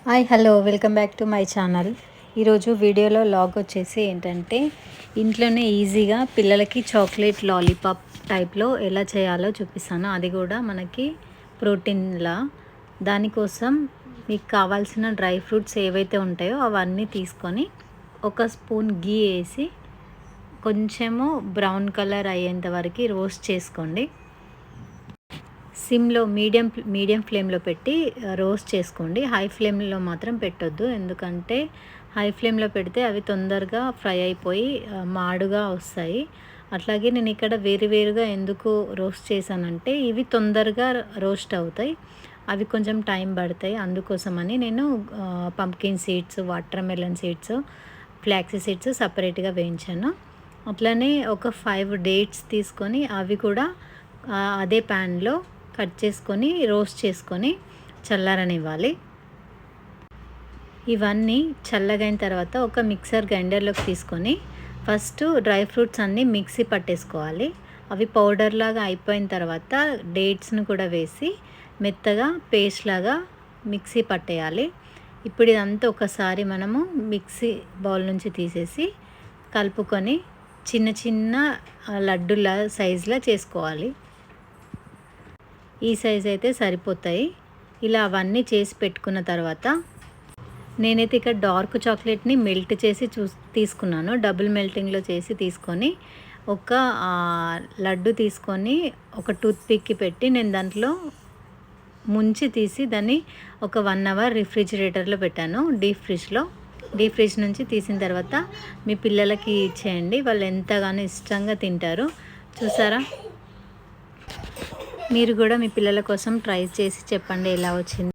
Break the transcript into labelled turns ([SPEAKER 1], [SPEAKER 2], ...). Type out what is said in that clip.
[SPEAKER 1] Hi hello welcome back to my channel. ఈరోజు వీడియోలో log వచ్చేసి ఏంటంటే ఇంట్లోనే ఈజీగా పిల్లలకి చాక్లెట్ లాలీపాప్ టైప్లో ఎలా చేయాలో చూపిస్తాను. అది కూడా మనకి ప్రోటీన్లా. దానికోసం మీకు కావాల్సిన డ్రై ఫ్రూట్స్ ఏవైతే ఉంటాయో అవన్నీ తీసుకొని ఒక స్పూన్ గీ వేసి కొంచెము బ్రౌన్ కలర్ అయ్యేంత వరకు రోస్ట్ చేసుకోండి. సిమ్లో మీడియం ఫ్లేమ్లో పెట్టి రోస్ట్ చేసుకోండి. హై ఫ్లేమ్లో మాత్రం పెట్టొద్దు, ఎందుకంటే హై ఫ్లేమ్లో పెడితే అవి తొందరగా ఫ్రై అయిపోయి మాడుగా వస్తాయి. అట్లాగే నేను ఇక్కడ వేరుగా ఎందుకు రోస్ట్ చేశానంటే ఇవి తొందరగా రోస్ట్ అవుతాయి, అవి కొంచెం టైం పడతాయి. అందుకోసమని నేను pumpkin seeds, water melon seeds, flax seeds సపరేట్గా వేయించాను. అట్లనే ఒక 5 డేట్స్ తీసుకొని అవి కూడా అదే ప్యాన్లో కట్ చేసుకొని రోస్ట్ చేసుకొని చల్లారనివ్వాలి. ఇవన్నీ చల్లగైన తర్వాత ఒక మిక్సర్ గ్రైండర్లోకి తీసుకొని ఫస్ట్ డ్రై ఫ్రూట్స్ అన్నీ మిక్సీ పట్టేసుకోవాలి. అవి పౌడర్ లాగా అయిపోయిన తర్వాత డేట్స్ను కూడా వేసి మెత్తగా పేస్ట్ లాగా మిక్సీ పట్టేయాలి. ఇప్పుడు ఇదంతా ఒకసారి మనము మిక్సీ బౌల్ నుంచి తీసేసి కలుపుకొని చిన్న చిన్న లడ్డుల సైజులా చేసుకోవాలి. ఈ సైజ్ అయితే సరిపోతాయి. ఇలా అవన్నీ చేసి పెట్టుకున్న తర్వాత నేనైతే ఇక్కడ డార్క్ చాక్లెట్ని మెల్ట్ చేసి తీసుకున్నాను. డబుల్ మెల్టింగ్లో చేసి తీసుకొని ఒక లడ్డు తీసుకొని ఒక టూత్ పిక్కి పెట్టి నేను దాంట్లో ముంచి తీసి దాన్ని ఒక 1 అవర్ రిఫ్రిజిరేటర్లో పెట్టాను, డీప్ ఫ్రిడ్జ్ నుంచి తీసిన తర్వాత మీ పిల్లలకి ఇచ్చేయండి. వాళ్ళు ఎంతగానో ఇష్టంగా తింటారు. చూసారా? మీరు కూడా మీ పిల్లల కోసం ట్రై చేసి చెప్పండి ఎలా వచ్చింది.